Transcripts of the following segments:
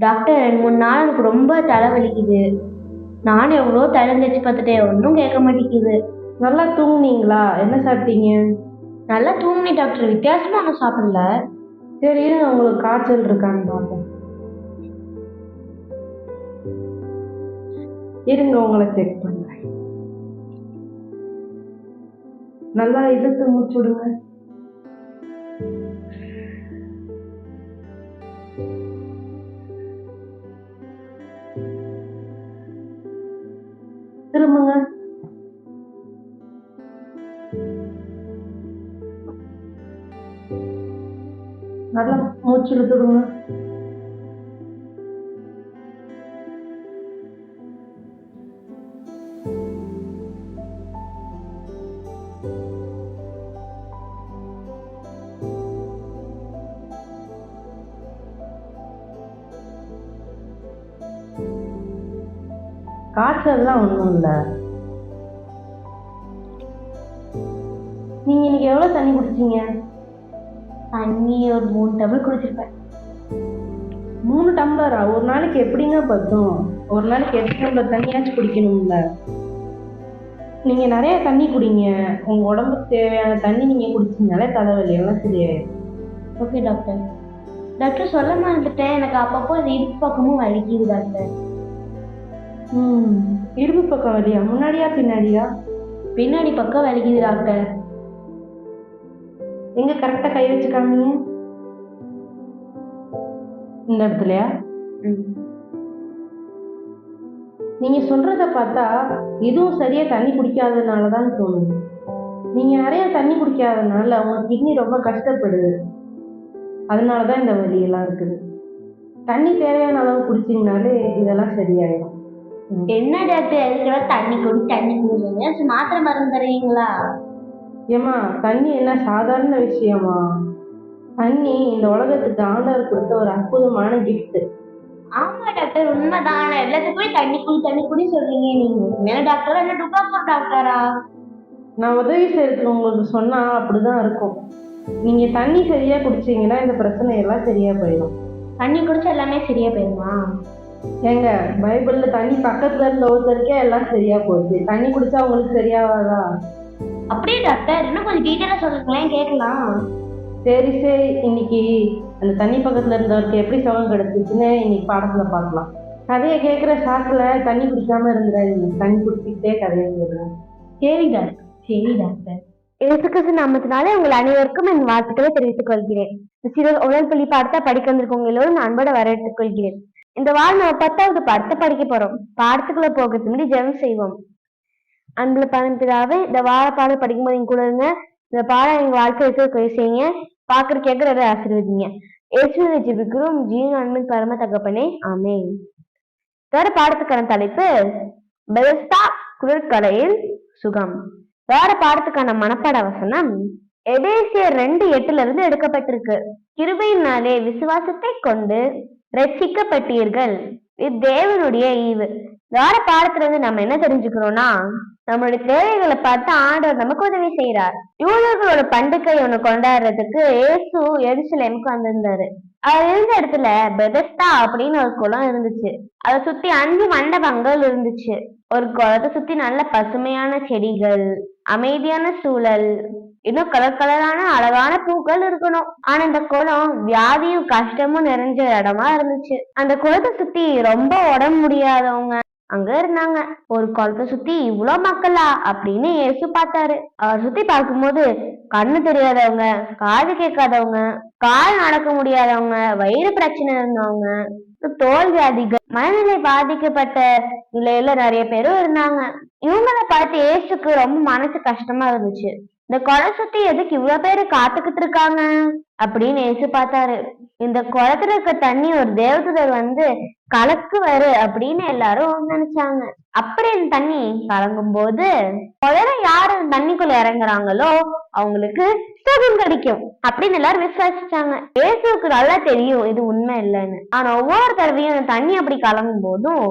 Doctor 2, 3 நாள் எனக்கு ரொம்ப தலைவலிக்குது. நானும் எவ்வளோ தைலம் தேய்ச்சி பார்த்துட்டேன். ஒன்றும் கேட்க மாட்டேங்குது. நல்லா தூங்குனீங்களா? என்ன சாப்பிட்டீங்க? நல்லா தூங்குனேன் டாக்டர். வித்தியாசமா ஒன்றும் சாப்பிடல. சரி இருங்க, உங்களுக்கு காய்ச்சல் இருக்கான்னு பார்ப்போம். இருங்க, உங்களை செக் பண்றேன். நல்லா இழுத்து மூச்சு விடுங்க. திரும்புங்க. நல்லா மூச்சு இழுத்துடுங்க. காய்ச்சல்லாம் ஒன்றும் இல்லை. நீங்க இன்னைக்கு எவ்வளவு தண்ணி குடிச்சீங்க? தண்ணி ஒரு 3 டம்ளர் குடிச்சிருப்பேன். 3 டம்ளரா? ஒரு நாளைக்கு எப்படிங்க பத்தும்? ஒரு நாளைக்கு 8 டம்ளர் தண்ணியாச்சும் குடிக்கணும்ல. நீங்க நிறைய தண்ணி குடிங்க. உங்க உடம்புக்கு தேவையான தண்ணி நீங்க குடிச்சீங்கனாலே தலைவலி எல்லாம் சரியாயிடும். Okay doctor. டாக்டர் சொல்ல மறந்துட்டேன், எனக்கு அப்பப்போ இந்த இடுப்பு பக்கமும் வலிக்குது டாக்டர். இடுப்பு பக்கம் வலியா? முன்னாடியா பின்னாடியா? பின்னாடி பக்கம் வலிக்குது டாக்டர். எங்க கரெக்டா கை வச்சுக்காமீங்க. இந்த இடத்துலயா? நீங்க சொல்றத பார்த்தா இதுவும் சரியா தண்ணி குடிக்காததுனாலதான் தோணுது. நீங்க நிறைய தண்ணி குடிக்காததுனால உங்க கிட்னி ரொம்ப கஷ்டப்படுது. அதனாலதான் இந்த வலி எல்லாம் இருக்குது. தண்ணி தேவையான அளவு குடிச்சீங்கனாலே இதெல்லாம் சரியாயிடும். என்ன டாக்டர் எதுக்கெல்லாம் தண்ணி குடிங்க? மாத்திரை மருந்து தருவீங்களா? ஏமா, தண்ணி என்ன சாதாரண விஷயமா? தண்ணி இந்த உலகத்துக்கு ஆண்டவர் கொடுத்த ஒரு அற்புதமான கிஃப்ட். ஆமா டாக்டர், உண்மைதான். எல்லாத்துக்குமே தண்ணி குடி சொல்றீங்க நீங்க. என்ன டாக்டர், என்ன டுபாக்கூர் டாக்டரா? நான் உதவி செய்யறதுக்கு உங்களுக்கு சொன்னா அப்படிதான் இருக்கும். நீங்க தண்ணி சரியா குடிச்சீங்கன்னா இந்த பிரச்சனை எல்லாம் சரியா போயிடும். தண்ணி குடிச்சா எல்லாமே சரியா போயிடுமா? ஏங்க, பைபிள்ல தண்ணி பக்கத்துல இருந்த ஒருத்தருக்கே எல்லாம் சரியா போச்சு. தண்ணி குடிச்சா உங்களுக்கு சரியாவாதா? அப்படியே டாக்டர், இன்னும் கொஞ்சம் டீட்டெயிலா சொல்லுங்களேன், கேட்கலாம். சரி, இன்னைக்கு அந்த தண்ணி பக்கத்துல இருந்தவருக்கு எப்படி சுகம் கிடைச்சிச்சுன்னு இன்னைக்கு பாடத்துல பார்க்கலாம். கதையை கேட்கிற சாக்குல தண்ணி குடிக்காம இருந்துடாதீங்க. தண்ணி குடிச்சுக்கிட்டே கதையை கேட்கலாம். சரி டாக்டர். இயேசு கிறிஸ்து நாமத்தினாலே உங்கள் அனைவருக்கும் என் வாழ்த்துக்களை தெரிவித்துக் கொள்கிறேன். சிலர் உடற்பள்ளி பாடத்தை படிக்க வந்திருக்கவங்க எல்லோரும் நான் அன்போட வரவேற்றுக் கொள்கிறேன். இந்த வாரம் நம்ம 10வது பாடத்தை படிக்க போறோம். பாடத்துக்குள்ள போகிறதுக்கு முன்னாடி ஜெபம் செய்வோம். அன்புல பரம்பிதாவே, இந்த வார பாடம் படிக்கும்போது எங்க கூட இருங்க. இந்த பாடம் எங்க வாழ்க்கை செய்யுங்க. பாக்குற கேட்கிற ஆசீர்வதிங்க. இயேசுவை ஜெபிக்கிறோம் ஜீவன் அன்பின் பரம தகப்பனே, ஆமென். வேற பாடத்துக்கான தலைப்பு பெதஸ்தா குளிர்கலையில் சுகம். வேற பாடத்துக்கான மனப்பாட வசனம் எபேசியர் 2:8 எடுக்கப்பட்டிருக்கு. கிருபையினாலே விசுவாசத்தை கொண்டு ரட்சிக்கப்பட்டீர்கள், தேவனுடைய ஈவு. வேற பாடத்துல இருந்து நம்ம என்ன தெரிஞ்சுக்கிறோம்னா, நம்மளுடைய தேவைகளை பார்த்து ஆண்டவர் நமக்கு உதவி செய்யறார். யூதர்களோட பண்டிகை ஒண்ணு கொண்டாடுறதுக்கு இயேசு எருசலேமுக்கு வந்திருந்தாரு. அவர் இருந்த இடத்துல பெதஸ்தா அப்படின்னு ஒரு குளம் இருந்துச்சு. அதை சுத்தி 5 மண்டபங்கள் இருந்துச்சு. ஒரு குளத்தை சுத்தி நல்ல பசுமையான செடிகள், அமைதியான சூழல், இன்னும் கலர் கலரான அழகான பூக்கள் இருக்கணும். ஆனா இந்த குளம் வியாதியும் கஷ்டமும் நிறைஞ்ச இடமா இருந்துச்சு. அந்த குளத்தை சுத்தி ரொம்ப உடம்பு முடியாதவங்க அங்க இருந்தாங்க. ஒரு குளத்தை சுத்தி இவ்வளவு மக்களா அப்படின்னு இயேசு பார்த்தாரு. அவர் சுத்தி பார்க்கும்போது கண்ணு தெரியாதவங்க, காது கேட்காதவங்க, கால் நடக்க முடியாதவங்க, வயிறு பிரச்சனை இருந்தவங்க, தோல் வியாதிகள், மனநிலை பாதிக்கப்பட்ட நிலையில நிறைய பேரும் இருந்தாங்க. இவங்களை பார்த்து இயேசுக்கு ரொம்ப மனசு கஷ்டமா இருந்துச்சு. இந்த குளம் சுத்தி எதுக்கு இவ்வளவு பேரு காத்துக்கிட்டு இருக்காங்க அப்படின்னு இயேசு பார்த்தாரு. இந்த குளத்துல இருக்க தண்ணி ஒரு தேவதூதர் வந்து கலக்குவாரு அப்படின்னு எல்லாரும் நினைச்சாங்க. அப்படி இந்த தண்ணி கலங்கும் போது முதல்ல யாரு தண்ணிக்குள்ள இறங்குறாங்களோ அவங்களுக்கு சுகம் கிடைக்கும் அப்படின்னு எல்லாரும் விசுவாசிச்சாங்க. இயேசுக்கு நல்லா தெரியும் இது உண்மை இல்லைன்னு. ஆனா ஒவ்வொரு தடவையும் அந்த தண்ணி அப்படி கலங்கும் போதும்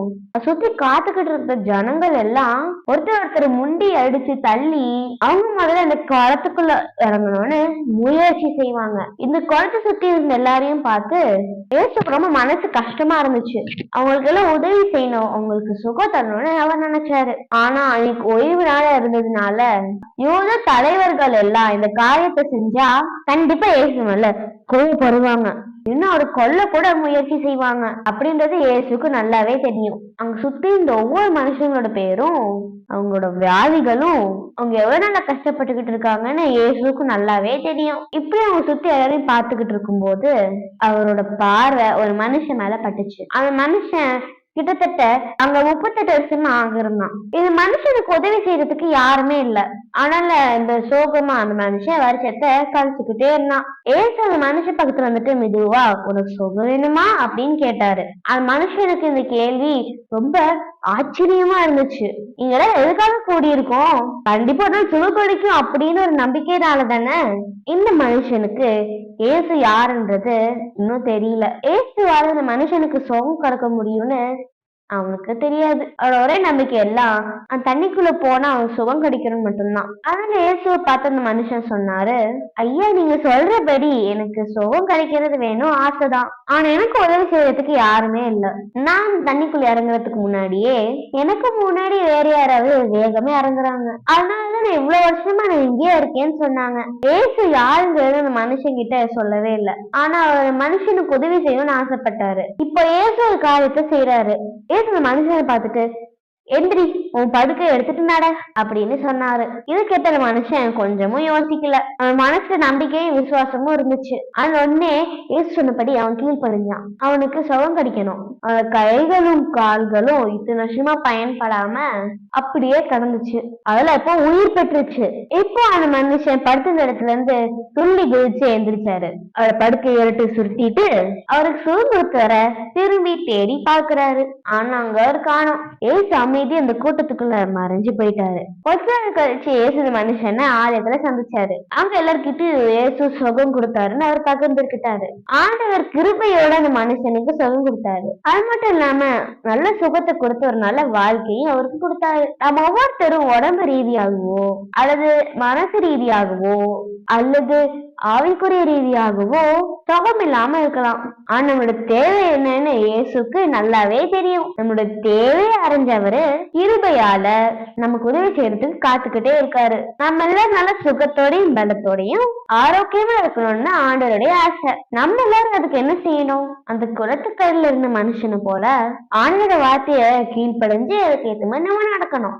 சுத்தி காத்துக்கிட்டு இருக்க ஜனங்கள் எல்லாம் ஒருத்தர் முண்டி அடிச்சு தள்ளி அவங்க முதல்ல அந்த குளத்துக்குள்ள இறங்கணும்னு முயற்சி செய்வாங்க. இந்த குளத்தை சுத்தி இருந்த எல்லாரையும் பார்த்து ஏசுக்கு ரொம்ப மனசு கஷ்டமா இருந்துச்சு. அவங்களுக்கு எல்லாம் உதவி செய்யணும், அவங்களுக்கு சுகம் தரணும்னு அவர் நினைச்சாரு. ஆனா அன்னைக்கு ஓய்வு நாளா இருந்ததுனால யூத தலைவர்கள் எல்லாம் இந்த காரியத்தை செஞ்சா கண்டிப்பா ஏசு மேல கோவப்படுவாங்க, இன்னும் அவர் கொல்ல கூட முயற்சி செய்வாங்க அப்படின்றது இயேசுக்கு நல்லாவே தெரியும். அங்க சுத்தி இந்த ஒவ்வொரு மனுஷங்களோட பேரும், அவங்களோட வியாதிகளும், அவங்க எவ்வளவு நல்லா கஷ்டப்பட்டுக்கிட்டு இருக்காங்கன்னு இயேசுக்கு நல்லாவே தெரியும். இப்படி அவங்க சுத்தி எல்லாரையும் பார்த்துக்கிட்டு இருக்கும்போது அவரோட பார்வை ஒரு மனுஷன் மேல பட்டுச்சு. அந்த மனுஷன் கிட்டத்தட்ட அங்க 38 வருஷமா ஆகிருந்தான். இது மனுஷனுக்கு உதவி செய்யறதுக்கு யாருமே இல்ல. ஆனால இந்த சோகமா அந்த மனுஷன் வருஷத்தை கழிச்சுக்கிட்டே இருந்தான். ஏசு அந்த மனுஷன் பக்கத்துல வந்துட்டு மெதுவா உனக்கு சுகம் வேணுமா அப்படின்னு கேட்டாரு. அந்த மனுஷனுக்கு இந்த கேள்வி ரொம்ப ஆச்சரியமா இருந்துச்சு. இங்கெல்லாம் எதுக்காக கூடியிருக்கோம், கண்டிப்பா தான் சுகம் கிடைக்கும் அப்படின்னு ஒரு நம்பிக்கையினால தானே. இந்த மனுஷனுக்கு ஏசு யாருன்றது இன்னும் தெரியல. ஏசுவால இந்த மனுஷனுக்கு சுகம் கிடைக்க முடியும்னு அவனுக்கு தெரியாது. அவரோட ஒரே நம்பிக்கை எல்லாம் அந்த தண்ணிக்குள்ள போனா அவன் சுகம் கிடைக்கணும் மட்டும்தான். அதனால இயேசுவை பார்த்து அந்த மனுஷன் சொன்னாரு, ஐயா நீங்க சொல்றபடி எனக்கு சுகம் கிடைக்கிறது வேணும், ஆசைதான். ஆனா எனக்கு உதவி செய்யறதுக்கு யாருமே இல்ல. நான் தண்ணிக்குள்ள இறங்குறதுக்கு முன்னாடியே எனக்கு முன்னாடி வேற யாராவது வேகமே இறங்குறாங்க. அதனாலதான் நான் இவ்வளவு வருஷமா நான் இங்கேயே இருக்கேன்னு சொன்னாங்க. இயேசு யாருங்கிறது அந்த மனுஷன் கிட்ட சொல்லவே இல்லை. ஆனா அவர் மனுஷனுக்கு உதவி செய்யணும்னு ஆசைப்பட்டாரு. இப்ப இயேசு ஒரு காரியத்தை செய்யறாரு. அந்த மனுஷனை பார்த்துட்டு எந்திரி உன் படுக்கை எடுத்துட்டு நட அப்படின்னு சொன்னாரு. இது கேட்ட மனுஷன் கொஞ்சமும் யோசிக்கல. அவன் மனசுல நம்பிக்கையும் விசுவாசமும் இருந்துச்சு. அது உடனே ஏசு சொன்னபடி அவன் கீழ்ப்படிஞ்சான். அவனுக்கு சுகம் கிடைக்கணும். அவன் கைகளும் கால்களும் இத்தனை வருஷமா பயன்படாம அப்படியே கடந்துச்சு. அதெல்லாம் இப்போ உயிர் பெற்றுச்சு. இப்போ அந்த மனுஷன் படுத்த இடத்துல இருந்து துள்ளி குதிச்சு எந்திரிச்சாரு. அவரை படுக்கை எடுத்து சுருட்டிட்டு அவருக்கு சுகம் கொடுத்தவர திரும்பி தேடி பாக்குறாரு. ஆனா அங்க அவர் காணோம். ஏசு அமைதி அந்த கூட்டத்துக்குள்ள மறைஞ்சு போயிட்டாரு. கொஞ்ச நாள் கழிச்சு ஏசு மனுஷனை ஆலயத்துல சந்திச்சாரு. அங்க எல்லார்கிட்டயும் ஏசு சுகம் கொடுத்தாருன்னு அவர் பகிர்ந்துக்கிட்டாரு. ஆண்டவர் கிருபையோட அந்த மனுஷனுக்கு சுகம் கொடுத்தாரு. அது மட்டும் இல்லாம நல்ல சுகத்தை கொடுத்து ஒரு நல்ல வாழ்க்கையும் அவருக்கு கொடுத்தாரு. நம்ம ஒவ்வொருத்தரும் உடம்பு ரீதியாகவோ அல்லது மனசு ரீதியாகவோ அல்லது ஆவிக்குரிய ரீதியாகவோ சுகம் இல்லாம இருக்கலாம். ஆனா நம்மளோட தேவை என்னன்னு இயேசுக்கு நல்லாவே தெரியும். நம்மளோட தேவையை அறிஞ்சவரு கிருபையால நமக்கு உதவி செய்யறதுக்கு காத்துக்கிட்டே இருக்காரு. நம்ம எல்லாம் நல்ல சுகத்தோடையும் பலத்தோடையும் ஆரோக்கியமா இருக்கணும்னு ஆண்டவருடைய ஆசை. நம்ம எல்லாரும் அதுக்கு என்ன செய்யணும்? அந்த குளத்துக்கரையில இருந்த மனுஷனு போல ஆண்டோட வார்த்தைய கீழ்ப்படைஞ்சு அதுக்கு ஏத்த மாதிரி நம்ம நடக்கணும்.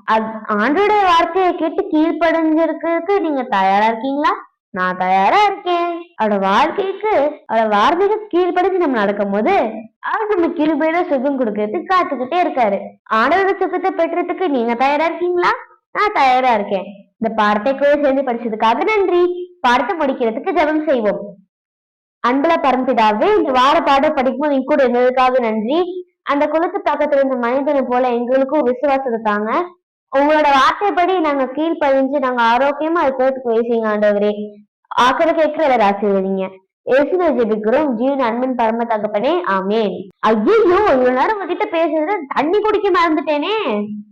ஆண்டோட வார்த்தையை கேட்டு கீழ்ப்படைஞ்சிருக்கிறதுக்கு நீங்க தயாரா இருக்கீங்களா? நான் தயாரா இருக்கேன். அவரோட வார்த்தைக்கு கீழ்ப்படிஞ்சு நம்ம நடக்கும் போது அவர் நம்ம கிருபையில சுகம் கொடுக்கறதுக்கு காத்துக்கிட்டே இருக்காரு. ஆண்டவரோட சுகத்தை பெற்றதுக்கு நீங்க தயாரா இருக்கீங்களா? நான் தயாரா இருக்கேன். இந்த பாடத்தை கூட சேர்ந்து படிச்சதுக்காக நன்றி. பாடத்தை முடிக்கிறதுக்கு ஜெபம் செய்வோம். அன்புல பரம்பிதாவே, இந்த வார பாடம் படிக்கும்போது நீங்க கூட இருந்ததுக்காக நன்றி. அந்த குலத்து பக்கத்துல இருந்த மனிதனை போல எங்களுக்கும் விசுவாசத்தை தாங்க. உங்களோட வார்த்தைப்படி நாங்க கீழ்ப்படிஞ்சு நாங்க ஆரோக்கியமா இருக்கிறதுக்கு வயசுங்க ஆண்டவரே. ஆக்கிற கேட்கிற எல்லாரும் ஆசீர்வதிங்க. இயேசுவை ஜெபிக்கிறோம் ஜீவன் அன்பின் பரம தகப்பனே, ஆமென். ஐயோ இவ்வளவு நேரம் உங்ககிட்ட பேசுறது தண்ணி குடிக்க மறந்துட்டேனே.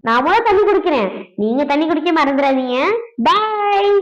நான் முதல்ல தண்ணி குடிக்கிறேன், நீங்க தண்ணி குடிக்க மறந்துடாதீங்க. பாய்.